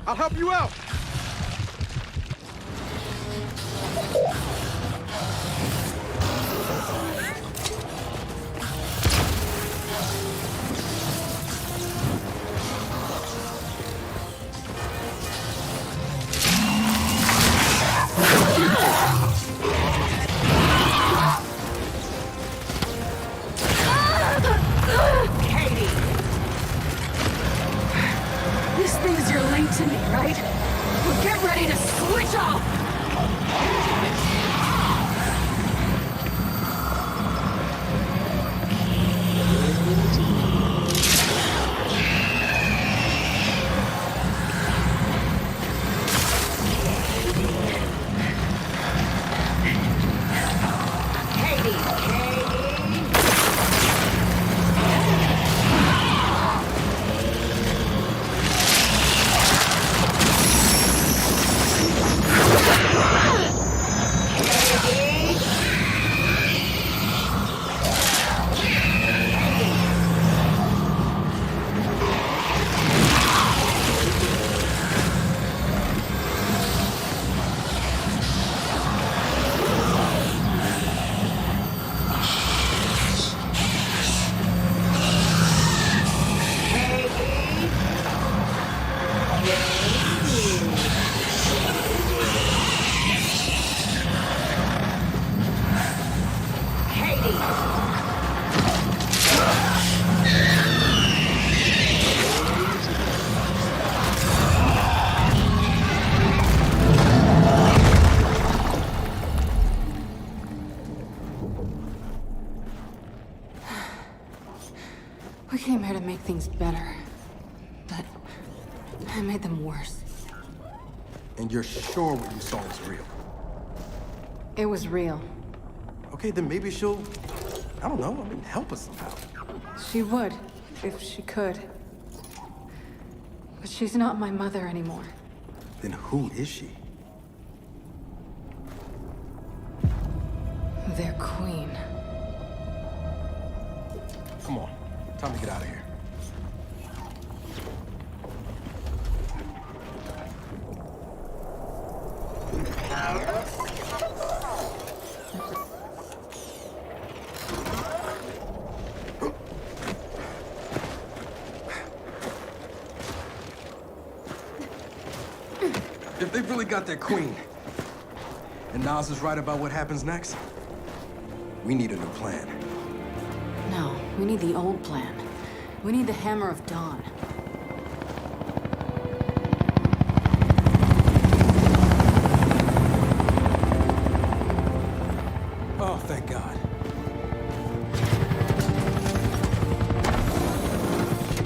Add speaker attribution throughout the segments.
Speaker 1: I'll help you out!
Speaker 2: This thinks you're linked to me, right? Well, get ready to switch off! We came here to make things better, but I made them worse.
Speaker 1: And you're sure what you saw was real?
Speaker 2: It was real.
Speaker 3: Okay, then maybe she'll, I don't know, help us somehow.
Speaker 2: She would, if she could. But she's not my mother anymore.
Speaker 3: Then who is she?
Speaker 2: Their queen.
Speaker 3: Come on, time to get out of here. If they've really got their queen, and Nas is right about what happens next, we need a new plan.
Speaker 2: No, we need the old plan. We need the Hammer of Dawn.
Speaker 3: Oh, thank God.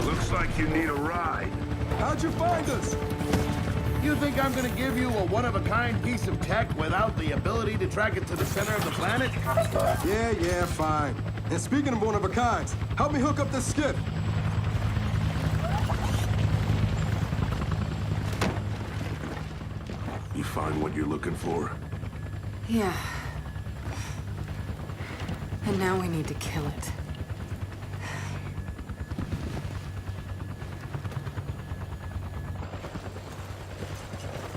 Speaker 4: Looks like you need a ride.
Speaker 3: How'd you find us?
Speaker 4: You think I'm gonna give you a one-of-a-kind piece of tech without the ability to track it to the center of the planet?
Speaker 3: Yeah, fine. And speaking of one-of-a-kinds, help me hook up this skiff.
Speaker 4: You find what you're looking for?
Speaker 2: Yeah. And now we need to kill it.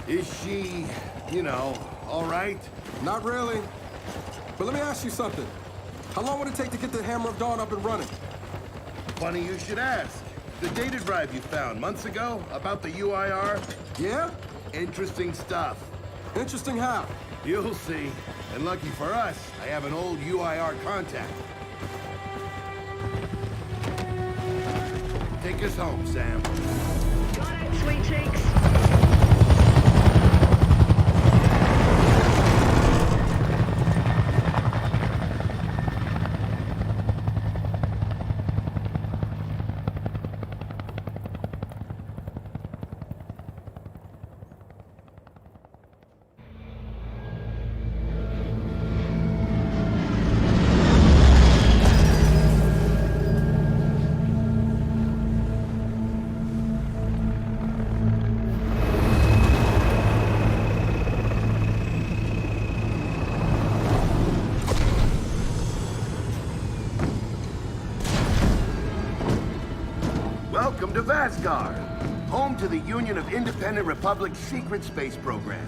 Speaker 4: Is she, all right?
Speaker 3: Not really. But let me ask you something. How long would it take to get the Hammer of Dawn up and running?
Speaker 4: Funny you should ask. The data drive you found months ago about the UIR?
Speaker 3: Yeah?
Speaker 4: Interesting stuff.
Speaker 3: Interesting how?
Speaker 4: You'll see. And lucky for us, I have an old UIR contact. Take us home, Sam.
Speaker 5: Got it, sweet cheeks.
Speaker 4: Welcome to Vasgar, home to the Union of Independent Republics secret space program.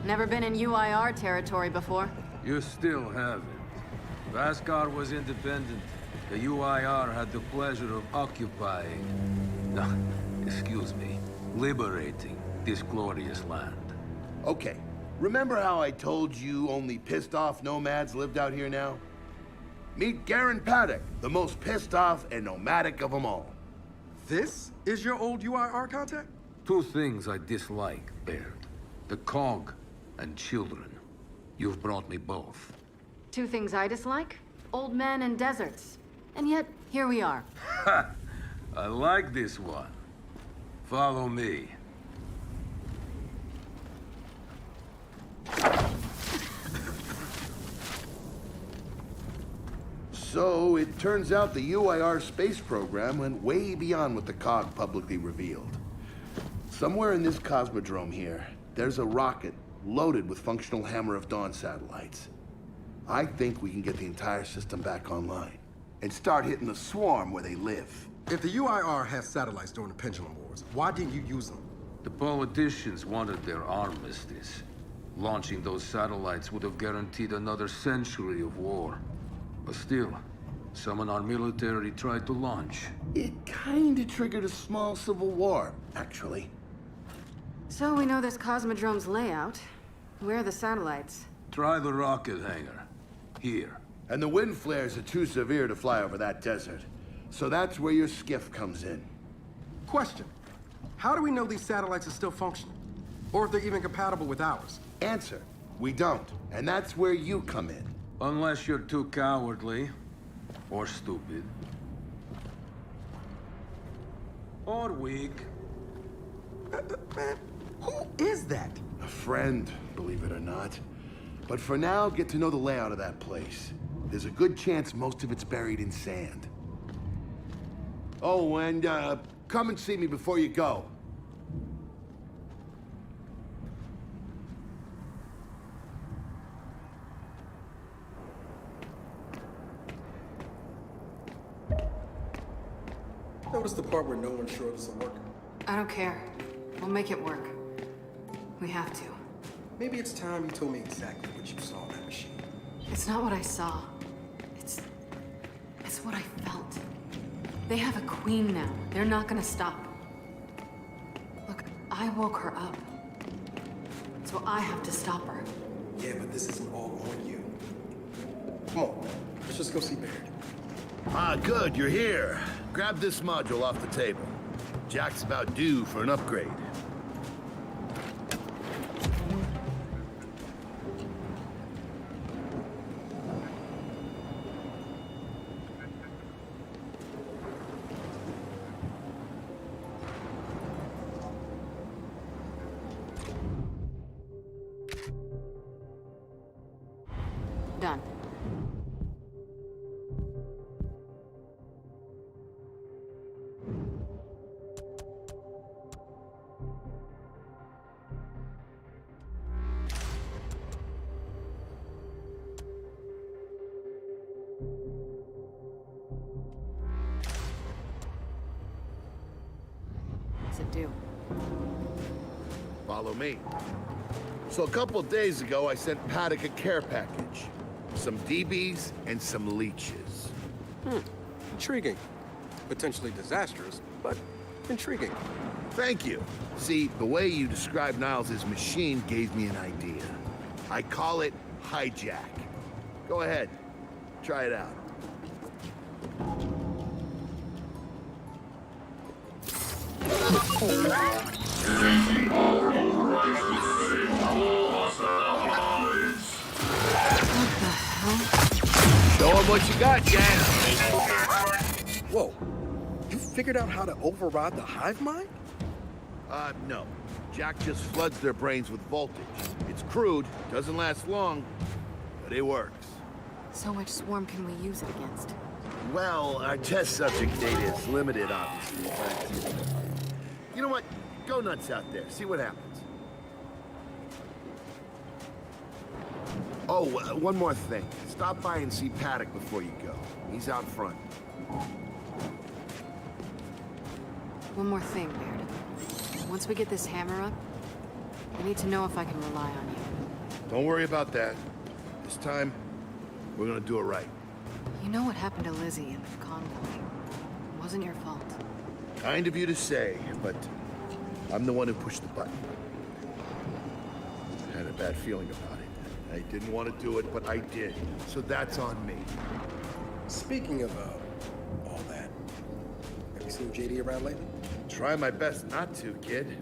Speaker 2: Never been in UIR territory before.
Speaker 6: You still haven't. Vasgar was independent. The UIR had the pleasure of occupying... No, excuse me. Liberating this glorious land.
Speaker 4: Okay, remember how I told you only pissed-off nomads lived out here now? Meet Garen Paddock, the most pissed-off and nomadic of them all.
Speaker 3: This is your old UIR contact?
Speaker 6: Two things I dislike, Baird. The cog and children. You've brought me both.
Speaker 2: Two things I dislike? Old men and deserts. And yet, here we are.
Speaker 6: Ha! I like this one. Follow me.
Speaker 4: So, it turns out the UIR space program went way beyond what the COG publicly revealed. Somewhere in this cosmodrome here, there's a rocket loaded with functional Hammer of Dawn satellites. I think we can get the entire system back online and start hitting the swarm where they live.
Speaker 3: If the UIR has satellites during the Pendulum Wars, why didn't you use them?
Speaker 6: The politicians wanted their armistice. Launching those satellites would have guaranteed another century of war. But still, some in our military tried to launch.
Speaker 4: It kinda triggered a small civil war, actually.
Speaker 2: So we know this Cosmodrome's layout. Where are the satellites?
Speaker 6: Try the rocket hangar. Here.
Speaker 4: And the wind flares are too severe to fly over that desert. So that's where your skiff comes in.
Speaker 3: Question. How do we know these satellites are still functioning? Or if they're even compatible with ours?
Speaker 4: Answer, we don't. And that's where you come in.
Speaker 6: Unless you're too cowardly. Or stupid. Or weak.
Speaker 3: Man, who is that?
Speaker 4: A friend, believe it or not. But for now, get to know the layout of that place. There's a good chance most of it's buried in sand. Oh, and come and see me before you go.
Speaker 7: Notice the part where no one's sure this will work?
Speaker 2: I don't care. We'll make it work. We have to.
Speaker 7: Maybe it's time you told me exactly what you saw in that machine.
Speaker 2: It's not what I saw. It's what I felt. They have a queen now. They're not gonna stop. Look, I woke her up. So I have to stop her.
Speaker 7: Yeah, but this isn't all on you. Come on, let's just go see Baird.
Speaker 4: Ah, good, you're here. Grab this module off the table. Jack's about due for an upgrade.
Speaker 2: Done. What's it do?
Speaker 4: Follow me. So a couple of days ago, I sent Paddock a care package. Some DBs and some leeches.
Speaker 7: Intriguing. Potentially disastrous, but intriguing.
Speaker 4: Thank you. See, the way you described Niles' machine gave me an idea. I call it hijack. Go ahead. Try it out. Show 'em what you got, Jack.
Speaker 7: Whoa. You figured out how to override the hive mind?
Speaker 4: No. Jack just floods their brains with voltage. It's crude, doesn't last long, but it works.
Speaker 2: So which swarm can we use it against?
Speaker 4: Well, our test subject data is limited, obviously, but... You know what? Go nuts out there. See what happens. Oh, one more thing. Stop by and see Paddock before you go. He's out front.
Speaker 2: One more thing, Baird. Once we get this hammer up, I need to know if I can rely on you.
Speaker 4: Don't worry about that. This time, we're gonna do it right.
Speaker 2: You know what happened to Lizzie in the convoy? It wasn't your fault.
Speaker 4: Kind of you to say, but I'm the one who pushed the button. I had a bad feeling about it. I didn't want to do it, but I did. So that's on me.
Speaker 7: Speaking of, all that, have you seen JD around lately?
Speaker 4: Try my best not to, kid.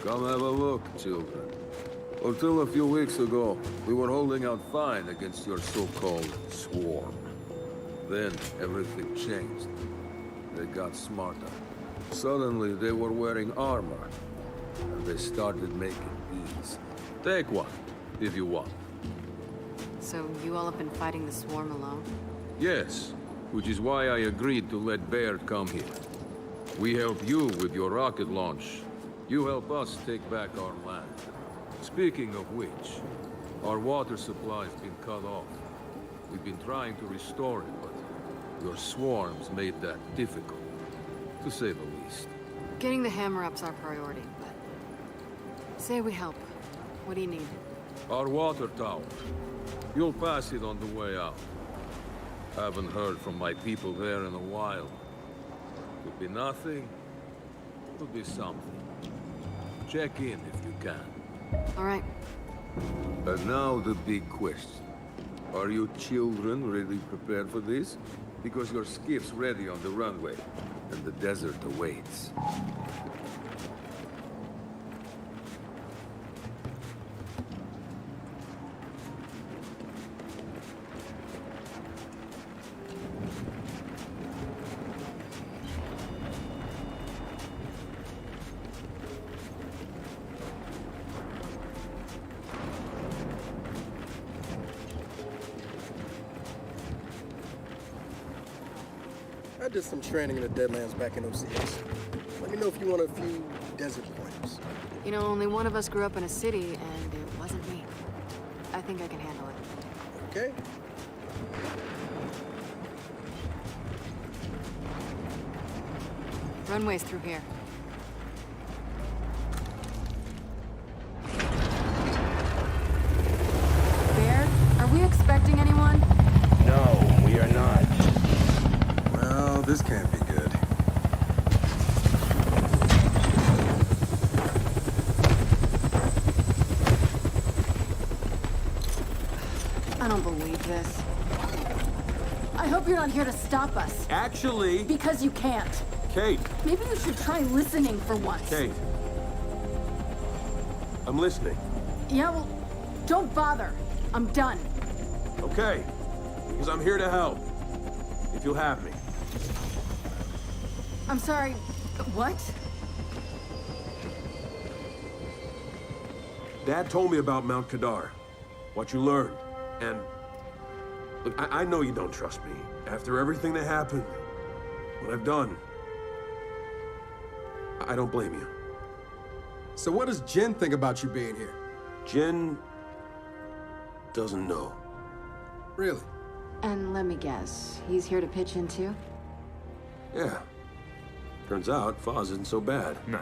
Speaker 6: Come have a look, children. Until a few weeks ago, we were holding out fine against your so-called swarm. Then everything changed. They got smarter. Suddenly they were wearing armor, and they started making these. Take one, if you want.
Speaker 2: So you all have been fighting the swarm alone?
Speaker 6: Yes, which is why I agreed to let Baird come here. We help you with your rocket launch. You help us take back our land. Speaking of which, our water supply's been cut off. We've been trying to restore it, but your swarms made that difficult, to say the least.
Speaker 2: Getting the hammer up's our priority, but... Say we help. What do you need?
Speaker 6: Our water tower. You'll pass it on the way out. Haven't heard from my people there in a while. Could be nothing, It'll be something. Check in if you can.
Speaker 2: All right.
Speaker 6: And now the big question. Are you children really prepared for this? Because your skiff's ready on the runway, and the desert awaits.
Speaker 7: I did some training in the Deadlands back in OCS. Let me know if you want a few desert pointers.
Speaker 2: You know, only one of us grew up in a city, and it wasn't me. I think I can handle it.
Speaker 7: Okay?
Speaker 2: Runway's through here. Bear, are we expecting anyone?
Speaker 8: No, we are not.
Speaker 3: Well, this can't be good.
Speaker 2: I don't believe this. I hope you're not here to stop us.
Speaker 8: Actually,
Speaker 2: Because you can't.
Speaker 8: Kate,
Speaker 2: Maybe you should try listening for once.
Speaker 8: Kate. I'm listening.
Speaker 2: Yeah, well, don't bother. I'm done.
Speaker 8: Okay. Because I'm here to help. If you'll have me.
Speaker 2: I'm sorry. What?
Speaker 8: Dad told me about Mount Kadar. What you learned. And look, I know you don't trust me. After everything that happened, what I've done, I don't blame you.
Speaker 3: So what does Jin think about you being here?
Speaker 8: Jin doesn't know.
Speaker 3: Really?
Speaker 2: And let me guess, he's here to pitch in too?
Speaker 8: Yeah. Turns out Foz isn't so bad.
Speaker 9: No,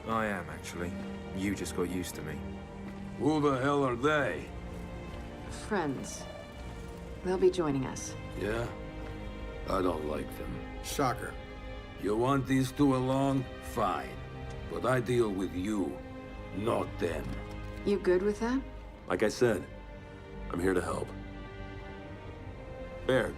Speaker 9: I am actually. You just got used to me.
Speaker 6: Who the hell are they?
Speaker 2: Friends. They'll be joining us.
Speaker 6: Yeah? I don't like them.
Speaker 3: Shocker.
Speaker 6: You want these two along? Fine. But I deal with you, not them.
Speaker 2: You good with that?
Speaker 8: Like I said, I'm here to help. Baird.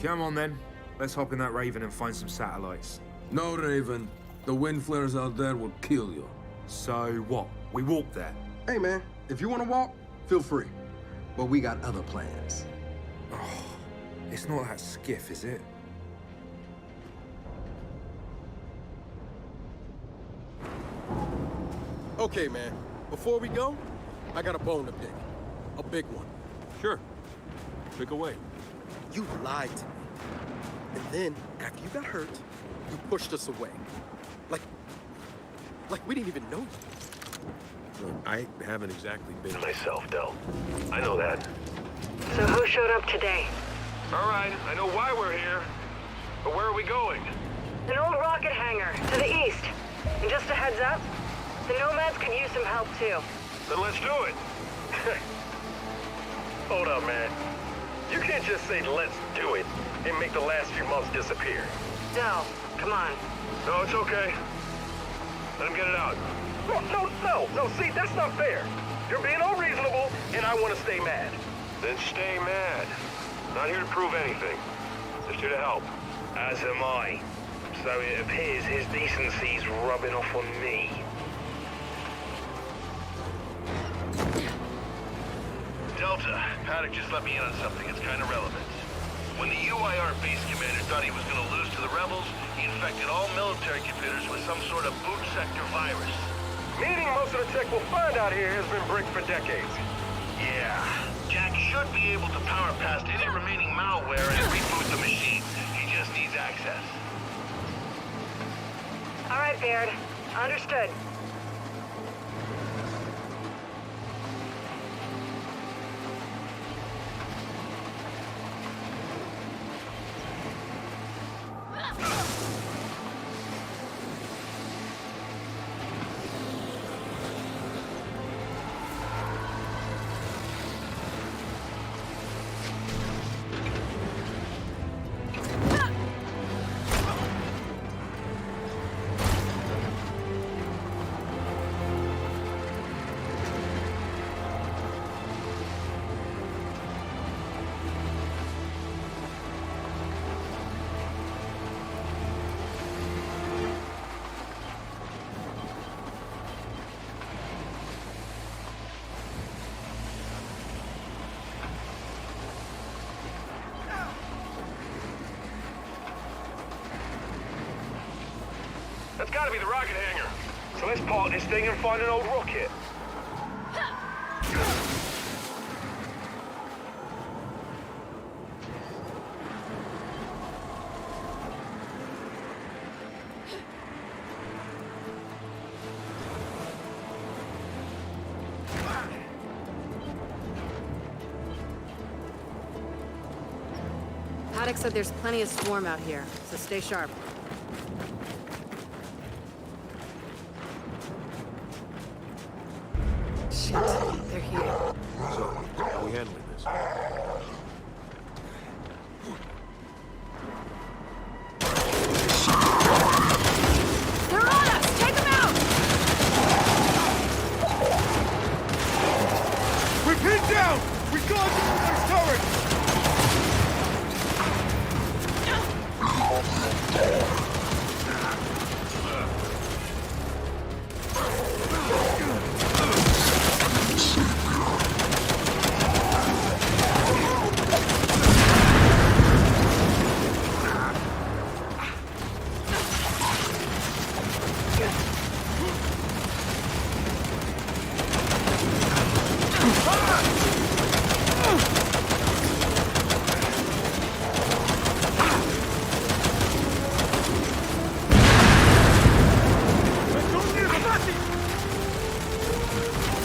Speaker 9: Come on then. Let's hop in that Raven and find some satellites.
Speaker 6: No, Raven. The wind flares out there will kill you.
Speaker 9: So what? We walk there.
Speaker 3: Hey, man, if you want to walk, feel free. But we got other plans.
Speaker 9: It's not that skiff, is it?
Speaker 7: Okay, man. Before we go, I got a bone to pick. A big one.
Speaker 8: Sure. Pick away.
Speaker 7: You lied to me. And then, after you got hurt, you pushed us away. Like we didn't even know you.
Speaker 8: Look, I haven't exactly been
Speaker 10: Myself, Del. I know that.
Speaker 5: So who showed up today?
Speaker 10: All right, I know why we're here. But where are we going?
Speaker 5: An old rocket hangar to the east. And just a heads up, the Nomads could use some help too.
Speaker 10: Then let's do it. Hold up, man. You can't just say let's do it and make the last few months disappear.
Speaker 5: Del, come on.
Speaker 10: No, it's okay. Let him get it out. No, see, that's not fair. You're being unreasonable, and I want to stay mad. Then stay mad. Not here to prove anything. Just here to help. As am I. So it appears his decency's rubbing off on me. Delta, Paddock just let me in on something. It's kind of relevant. When the UIR base commander thought he was going to lose to the rebels, he infected all military computers with some sort of boot sector virus. Meaning most of the tech we'll find out here has been bricked for decades. Yeah. Jack should be able to power past any remaining malware and reboot the machine. He just needs access.
Speaker 5: All right, Baird. Understood.
Speaker 10: gotta be the rocket hangar. So let's park this thing and find an old rocket.
Speaker 2: Paddock said there's plenty of swarm out here, so stay sharp. Shit, they're here.
Speaker 8: So, how are we handling this?
Speaker 2: They're on us! Take them out!
Speaker 1: We're pinned down! We got those turrets!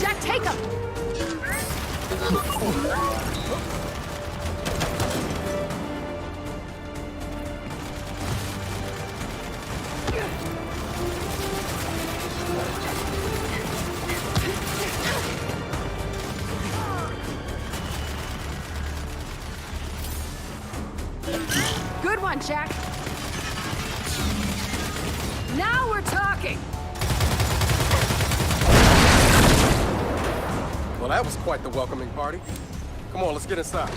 Speaker 2: Jack, take them! Good one, Jack. Now we're talking.
Speaker 3: Well, that was quite the welcoming party. Come on, let's get inside.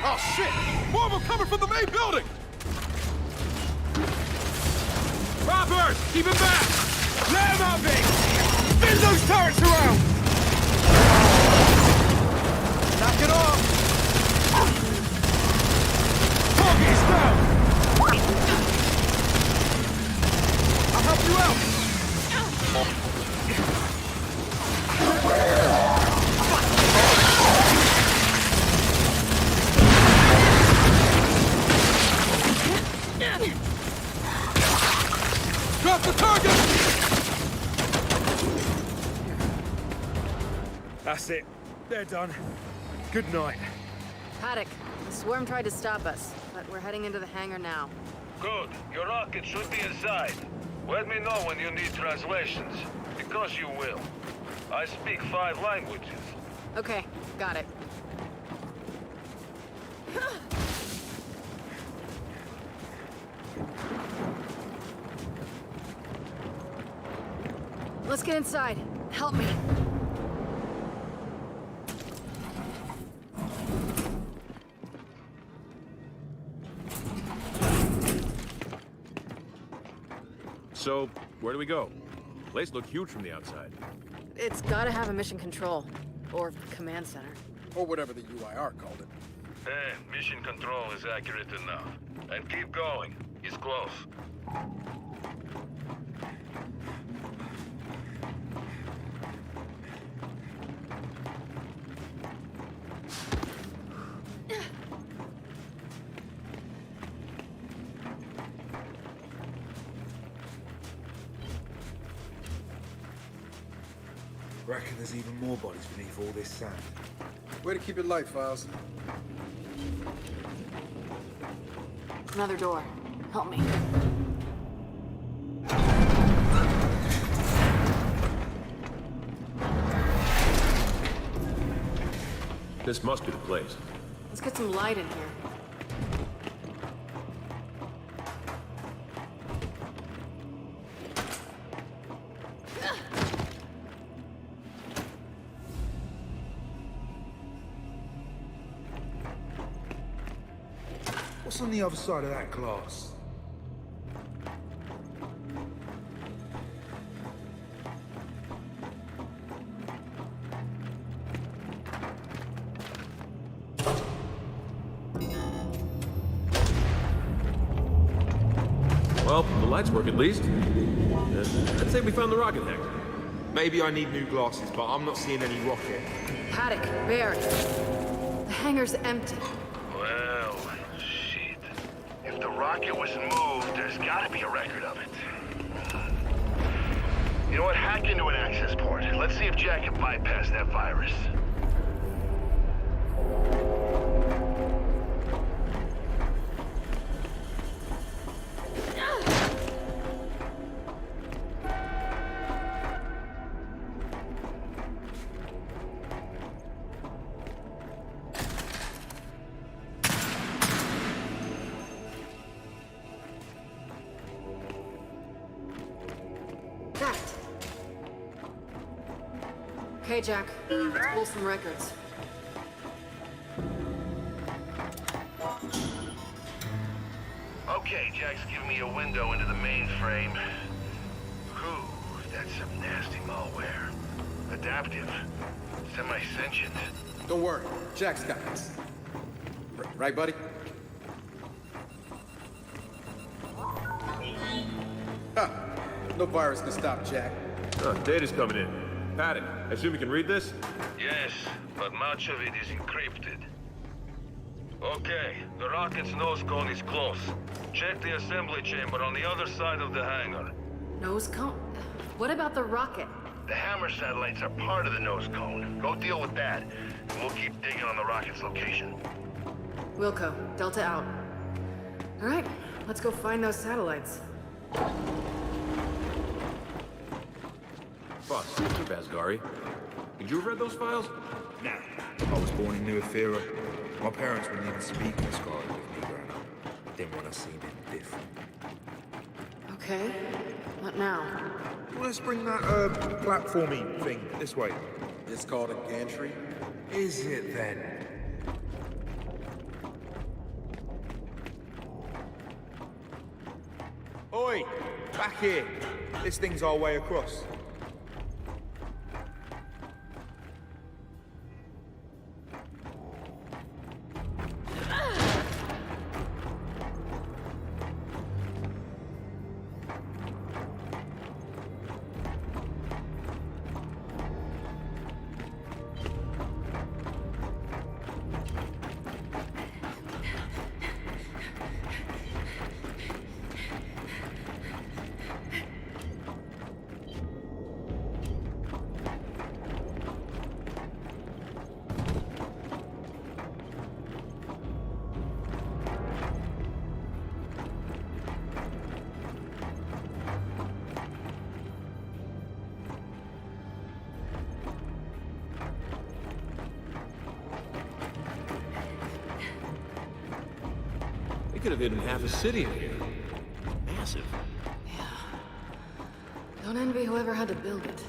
Speaker 1: Oh, shit! More of them coming from the main building!
Speaker 8: Robbers! Keep it back!
Speaker 1: Let them out, Vic! Spin those turrets around! Knock it off! Target is down! I'll help you out! Drop the target!
Speaker 9: That's it. They're done. Good night.
Speaker 2: Paddock, the swarm tried to stop us, but we're heading into the hangar now.
Speaker 10: Good. Your rocket should be inside. Let me know when you need translations, because you will. I speak 5 languages.
Speaker 2: Okay, got it. Let's get inside. Help me.
Speaker 8: So, where do we go? The place looked huge from the outside.
Speaker 2: It's gotta have a mission control. Or command center.
Speaker 7: Or whatever the UIR called it.
Speaker 10: Mission control is accurate enough. And keep going. It's close.
Speaker 9: Reckon there's even more bodies beneath all this sand.
Speaker 7: Way to keep it light, Files.
Speaker 2: Another door. Help me.
Speaker 8: This must be the place.
Speaker 2: Let's get some light in here.
Speaker 9: What's on the other side of that glass?
Speaker 8: Well, the lights work at least. I'd say we found the rocket hangar.
Speaker 9: Maybe I need new glasses, but I'm not seeing any rocket.
Speaker 2: Paddock, Bear. The hangar's empty.
Speaker 10: Well, shit. If the rocket was moved, there's gotta be a record of it. You know what? Hack into an access port. Let's see if Jack can bypass that virus.
Speaker 2: Okay, Jack. Let's pull some records.
Speaker 10: Okay, Jack's giving me a window into the mainframe. Whew, that's some nasty malware. Adaptive. Semi-sentient.
Speaker 3: Don't worry, Jack's got this. Right, buddy? Ha! No virus can stop Jack.
Speaker 8: Data's coming in. Paddock, I assume you can read this?
Speaker 10: Yes, but much of it is encrypted. Okay, the rocket's nose cone is close. Check the assembly chamber on the other side of the hangar.
Speaker 2: Nose cone? What about the rocket?
Speaker 10: The Hammer satellites are part of the nose cone. Go deal with that, and we'll keep digging on the rocket's location.
Speaker 2: Wilco, Delta out. All right, let's go find those satellites.
Speaker 8: Boss, Vasgari. Did you have read those files?
Speaker 9: Nah. I was born in New Ethera. My parents wouldn't even speak in Scarlet with me growing up. Didn't want to see anything different.
Speaker 2: Okay, what now?
Speaker 9: Let's bring that, platformy thing this way.
Speaker 3: It's called a gantry.
Speaker 9: Is it then? Oi! Back here! This thing's our way across.
Speaker 8: They could have hidden half a city in here. Massive.
Speaker 2: Yeah. Don't envy whoever had to build it.